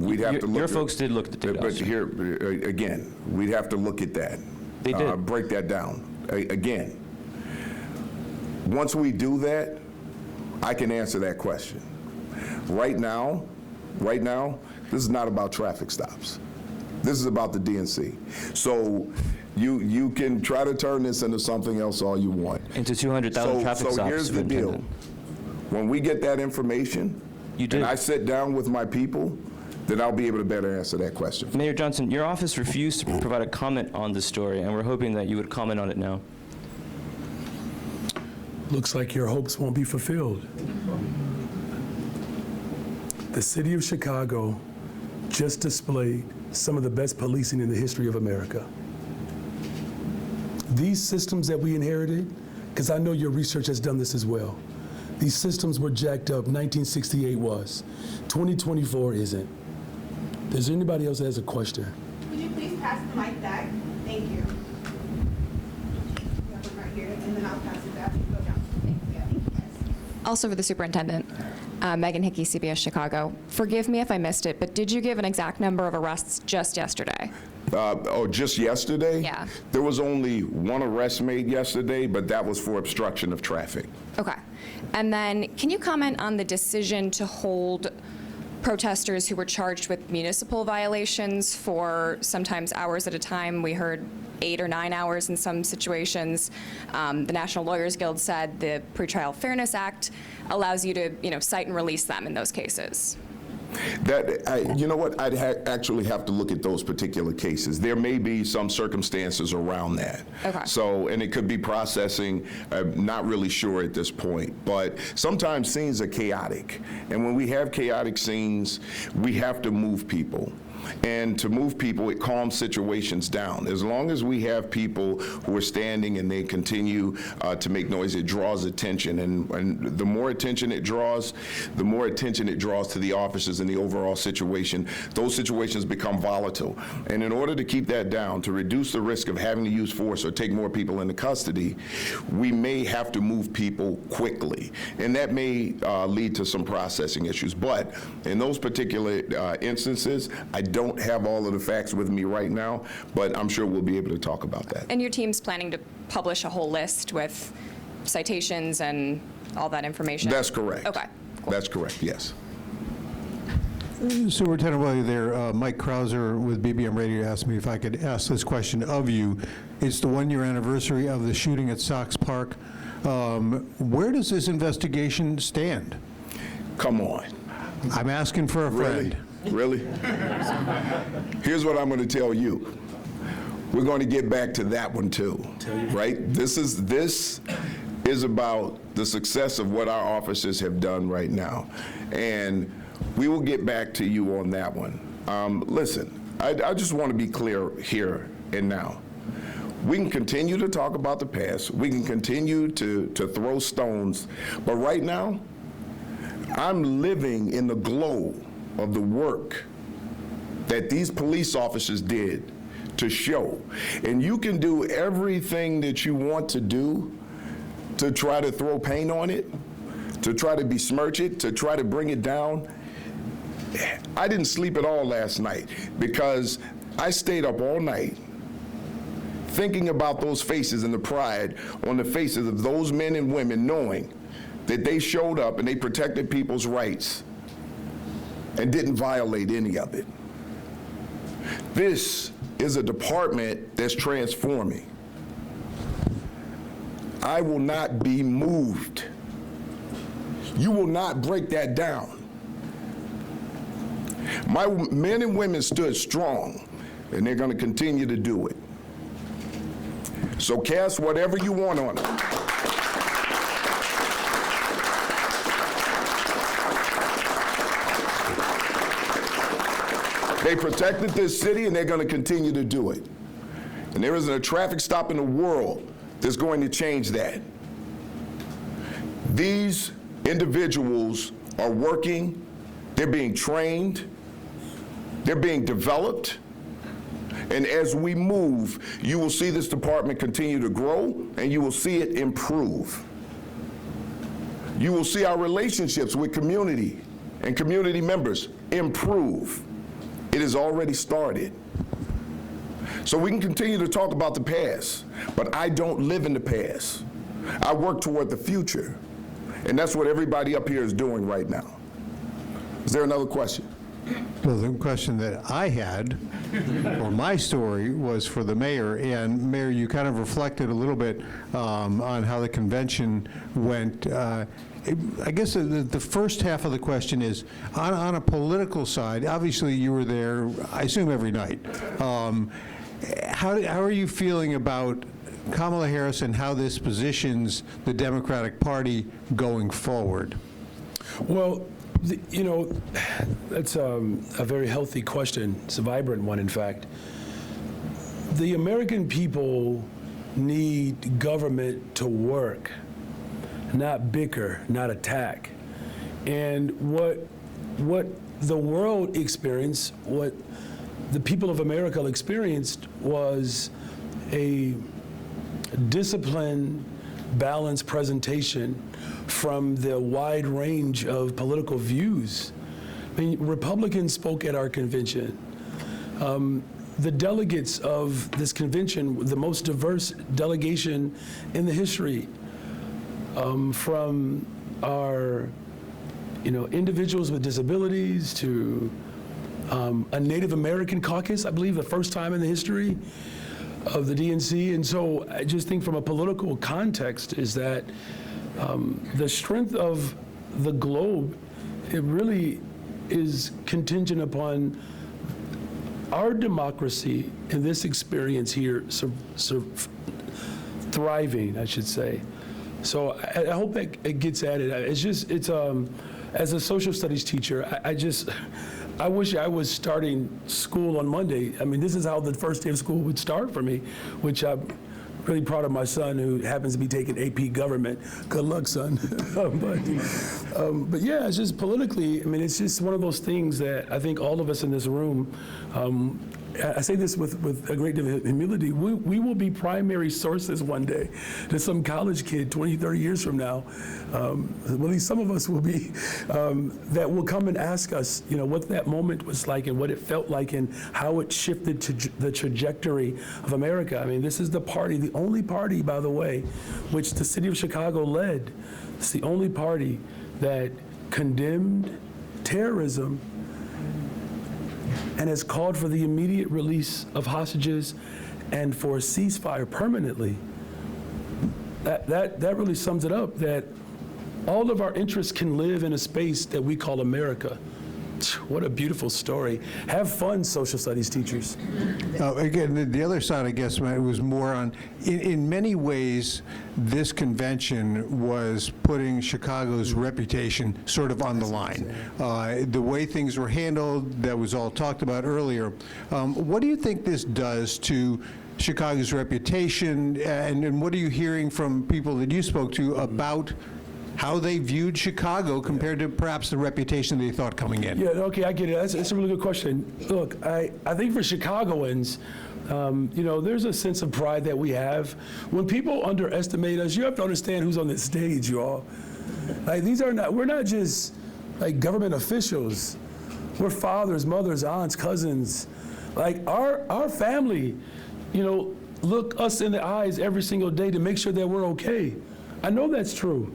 We'd have to look. Your folks did look at the data. But here, again, we'd have to look at that. They did. Break that down. Again, once we do that, I can answer that question. Right now, this is not about traffic stops. This is about the DNC. So you can try to turn this into something else all you want. Into 200,000 traffic stops. So here's the deal. When we get that information, and I sit down with my people, then I'll be able to better answer that question. Mayor Johnson, your office refused to provide a comment on this story, and we're hoping that you would comment on it now. Looks like your hopes won't be fulfilled. The city of Chicago just displayed some of the best policing in the history of America. These systems that we inherited, because I know your research has done this as well, these systems were jacked up. 1968 was. 2024 isn't. Is there anybody else that has a question? Would you please pass the mic back? Thank you. Right here, and then I'll pass it back. Go down. Thank you. Also for the superintendent, Megan Hickey, CBS Chicago. Forgive me if I missed it, but did you give an exact number of arrests just yesterday? Just yesterday? Yeah. There was only 1 arrest made yesterday, but that was for obstruction of traffic. Okay. And then can you comment on the decision to hold protesters who were charged with municipal violations for sometimes hours at a time? We heard 8 or 9 hours in some situations. The National Lawyers Guild said the Pretrial Fairness Act allows you to, cite and release them in those cases. You know what? I'd actually have to look at those particular cases. There may be some circumstances around that. Okay. So, and it could be processing. I'm not really sure at this point. But sometimes scenes are chaotic. And when we have chaotic scenes, we have to move people. And to move people, it calms situations down. As long as we have people who are standing and they continue to make noise, it draws attention. And the more attention it draws to the officers and the overall situation. Those situations become volatile. And in order to keep that down, to reduce the risk of having to use force or take more people into custody, we may have to move people quickly. And that may lead to some processing issues. But in those particular instances, I don't have all of the facts with me right now, but I'm sure we'll be able to talk about that. And your team's planning to publish a whole list with citations and all that information? That's correct. Okay. Cool. That's correct, yes. Superintendent, while you're there, Mike Krauser with BBM Radio asked me if I could ask this question of you. It's the 1-year anniversary of the shooting at Sox Park. Where does this investigation stand? Come on. I'm asking for a friend. Really? Here's what I'm going to tell you. We're going to get back to that one too, right? This is about the success of what our officers have done right now. And we will get back to you on that one. Listen, I just want to be clear here and now. We can continue to talk about the past. We can continue to throw stones. But right now, I'm living in the glow of the work that these police officers did to show. And you can do everything that you want to do to try to throw paint on it, to try to besmirch it, to try to bring it down. I didn't sleep at all last night because I stayed up all night thinking about those faces and the pride on the faces of those men and women, knowing that they showed up and they protected people's rights and didn't violate any of it. This is a department that's transforming. I will not be moved. You will not break that down. My men and women stood strong, and they're going to continue to do it. So cast whatever you want on them. They protected this city, and they're going to continue to do it. And there isn't a traffic stop in the world that's going to change that. These individuals are working, they're being trained, they're being developed, and as we move, you will see this department continue to grow, and you will see it improve. You will see our relationships with community and community members improve. It has already started. So we can continue to talk about the past, but I don't live in the past. I work toward the future, and that's what everybody up here is doing right now. Is there another question? Well, the question that I had, or my story, was for the mayor. And Mayor, you kind of reflected a little bit on how the convention went. I guess the first half of the question is, on a political side, obviously you were there, I assume, every night. How are you feeling about Kamala Harris and how this positions the Democratic Party going forward? Well, you know, that's a very healthy question. It's a vibrant one, in fact. The American people need government to work, not bicker, not attack. And what the world experienced, what the people of America experienced, was a disciplined, balanced presentation from the wide range of political views. I mean, Republicans spoke at our convention. The delegates of this convention, the most diverse delegation in the history, from our, individuals with disabilities to a Native American caucus, I believe the first time in the history of the DNC. And so I just think from a political context is that the strength of the globe, it really is contingent upon our democracy in this experience here thriving, I should say. So I hope it gets at it. It's as a social studies teacher, I wish I was starting school on Monday. I mean, this is how the first day of school would start for me, which I'm really proud of my son, who happens to be taking AP Government. Good luck, son. But yeah, it's just politically, I mean, it's just one of those things that I think all of us in this room, I say this with a great deal of humility, we will be primary sources one day to some college kid 20, 30 years from now. Well, at least some of us will be, that will come and ask us, what that moment was like and what it felt like and how it shifted to the trajectory of America. I mean, this is the party, the only party, by the way, which the city of Chicago led. It's the only party that condemned terrorism and has called for the immediate release of hostages and for a ceasefire permanently. That really sums it up, that all of our interests can live in a space that we call America. What a beautiful story. Have fun, social studies teachers. Again, the other side, I guess, Matt, was more on, in many ways, this convention was putting Chicago's reputation sort of on the line. The way things were handled, that was all talked about earlier. What do you think this does to Chicago's reputation, and what are you hearing from people that you spoke to about how they viewed Chicago compared to perhaps the reputation they thought coming in? Yeah, okay, I get it. That's a really good question. Look, I think for Chicagoans, you know, there's a sense of pride that we have. When people underestimate us, you have to understand who's on this stage, y'all. Like, we're not just like government officials. We're fathers, mothers, aunts, cousins. Like, our family, you know, look us in the eyes every single day to make sure that we're okay. I know that's true.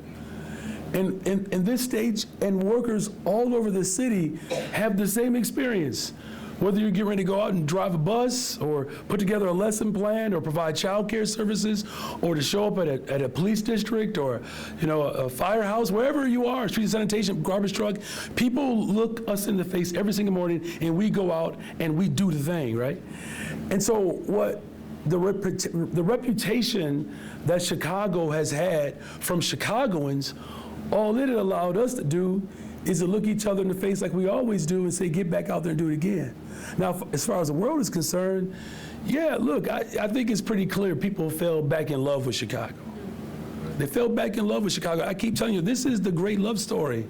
And this stage and workers all over the city have the same experience. Whether you're getting ready to go out and drive a bus or put together a lesson plan or provide child care services or to show up at a police district or, you know, a firehouse, wherever you are, street sanitation, garbage truck, people look us in the face every single morning and we go out and we do the thing, right? And so what the reputation that Chicago has had from Chicagoans, all it allowed us to do is to look each other in the face like we always do and say, get back out there and do it again. Now, as far as the world is concerned, yeah, look, I think it's pretty clear people fell back in love with Chicago. They fell back in love with Chicago. I keep telling you, this is the great love story.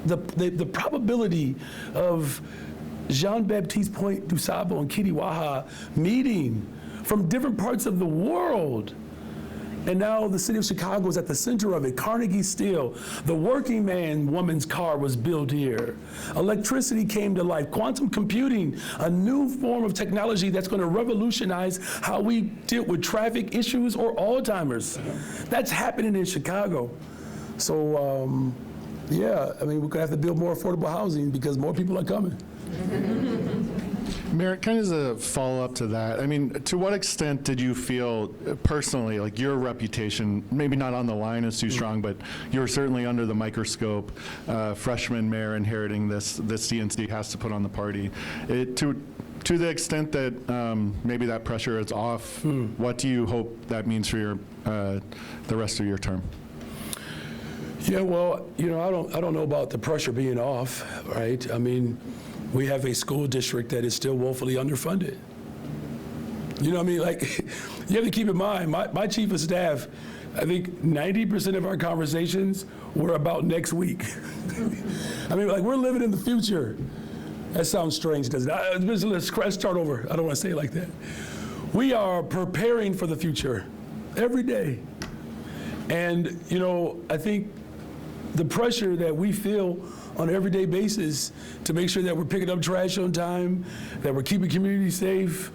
The probability of Jean-Baptiste Point du Sable and Kitty Waha meeting from different parts of the world. And now the city of Chicago is at the center of it. Carnegie Steel, the working man woman's car was built here. Electricity came to life. Quantum computing, a new form of technology that's going to revolutionize how we deal with traffic issues or Alzheimer's. That's happening in Chicago. So, yeah, I mean, we're going to have to build more affordable housing because more people are coming. Mayor, kind of as a follow-up to that, I mean, to what extent did you feel personally, like your reputation, maybe not on the line is too strong, but you're certainly under the microscope, freshman mayor inheriting this DNC has to put on the party. To the extent that maybe that pressure is off, what do you hope that means for the rest of your term? Yeah, well, you know, I don't know about the pressure being off, right? I mean, we have a school district that is still woefully underfunded. You know what I mean? Like, you have to keep in mind, my chief of staff, I think 90% of our conversations were about next week. I mean, like, we're living in the future. That sounds strange, doesn't it? Let's start over. I don't want to say it like that. We are preparing for the future every day. And, you know, I think the pressure that we feel on an everyday basis to make sure that we're picking up trash on time, that we're keeping communities safe,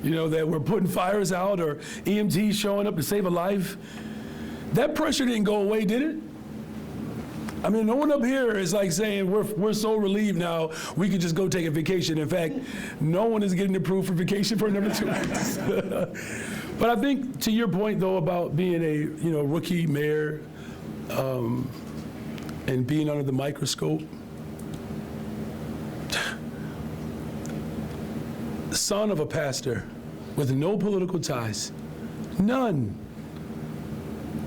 you know, that we're putting fires out or EMTs showing up to save a life. That pressure didn't go away, did it? I mean, no one up here is like saying we're so relieved now we could just go take a vacation. In fact, no one is getting approved for vacation for another 2 weeks. But I think to your point though about being a rookie mayor, and being under the microscope. Son of a pastor with no political ties, none.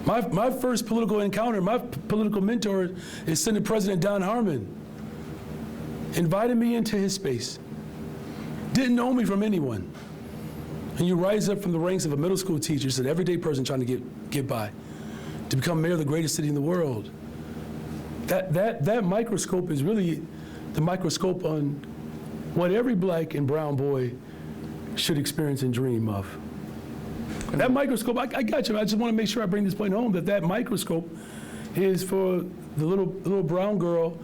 My first political encounter, my political mentor is Senate President Don Harmon. Invited me into his space. Didn't know me from anyone. And you rise up from the ranks of a middle school teacher, just an everyday person trying to get by, to become mayor of the greatest city in the world. That microscope is really the microscope on what every black and brown boy should experience and dream of. That microscope, I got you. I just want to make sure I bring this point home, that microscope is for the little brown girl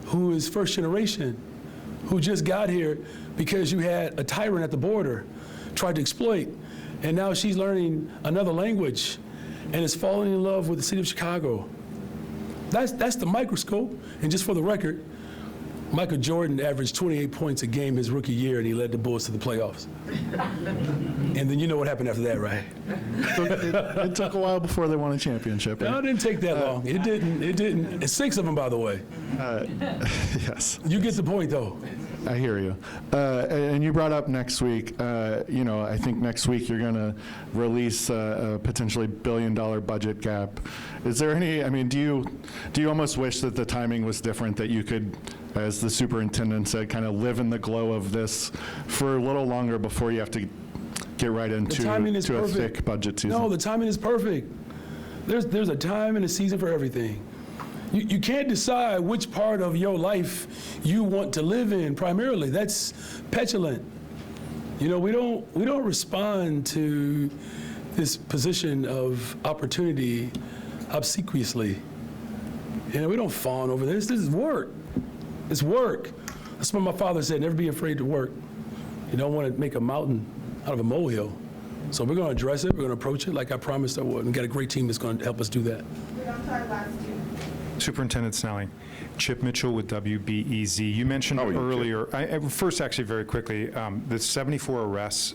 who is first generation, who just got here because you had a tyrant at the border, tried to exploit, and now she's learning another language and is falling in love with the city of Chicago. That's the microscope. And just for the record, Michael Jordan averaged 28 points a game his rookie year, and he led the Bulls to the playoffs. And then you know what happened after that, right? It took a while before they won a championship. No, it didn't take that long. It didn't. It's 6 of them, by the way. Yes. You get the point, though. I hear you. And you brought up next week, I think next week you're going to release a potentially billion-dollar budget gap. Is there any, do you almost wish that the timing was different, that you could, as the superintendent said, kind of live in the glow of this for a little longer before you have to get right into a thick budget season? No, the timing is perfect. There's a time and a season for everything. You can't decide which part of your life you want to live in primarily. That's petulant. We don't respond to this position of opportunity obsequiously. We don't fawn over this. This is work. It's work. That's what my father said, never be afraid to work. You don't want to make a mountain out of a molehill. So we're going to address it. We're going to approach it like I promised I would. And got a great team that's going to help us do that. We're on to our last two. Superintendent Snelling, Chip Mitchell with WBEZ. You mentioned earlier, first actually very quickly, the 74 arrests,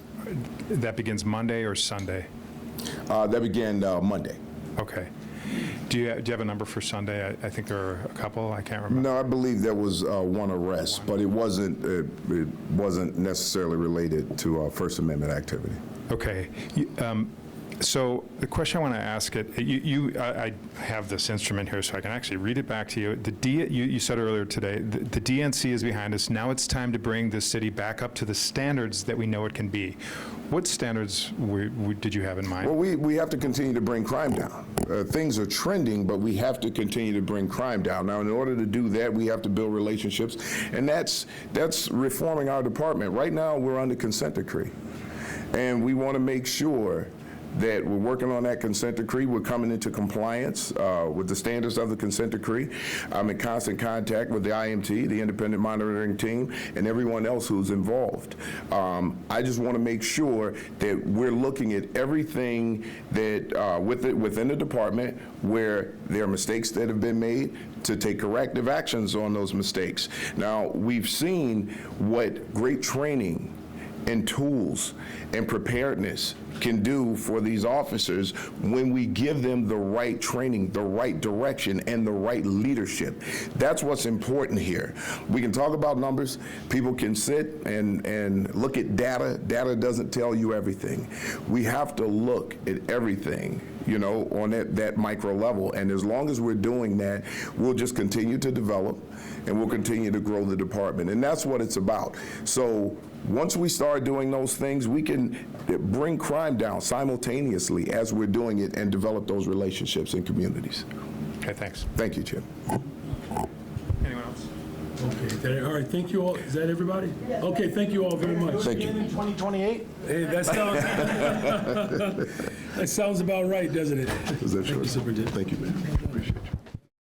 that begins Monday or Sunday? That began Monday. Okay. Do you have a number for Sunday? I think there are a couple. I can't remember. No, I believe there was one arrest, but it wasn't necessarily related to First Amendment activity. Okay. So the question I want to ask I have this instrument here so I can actually read it back to you. You said earlier today, the DNC is behind us. Now it's time to bring the city back up to the standards that we know it can be. What standards did you have in mind? Well, we have to continue to bring crime down. Things are trending, but we have to continue to bring crime down. Now, in order to do that, we have to build relationships, and that's reforming our department. Right now, we're under consent decree, and we want to make sure that we're working on that consent decree. We're coming into compliance with the standards of the consent decree. I'm in constant contact with the IMT, the independent monitoring team, and everyone else who's involved. I just want to make sure that we're looking at everything that within the department where there are mistakes that have been made to take corrective actions on those mistakes. Now, we've seen what great training and tools and preparedness can do for these officers when we give them the right training, the right direction, and the right leadership. That's what's important here. We can talk about numbers. People can sit and look at data. Data doesn't tell you everything. We have to look at everything, on that micro level. And as long as we're doing that, we'll just continue to develop and we'll continue to grow the department. And that's what it's about. So once we start doing those things, we can bring crime down simultaneously as we're doing it and develop those relationships in communities. Okay, thanks. Thank you, Chip. Anyone else? Okay, all right, thank you all. Is that everybody? Okay, thank you all very much. Thank you. In 2028? Hey, that sounds about right, doesn't it? Is that Thank you, Superintendent. Thank you, man.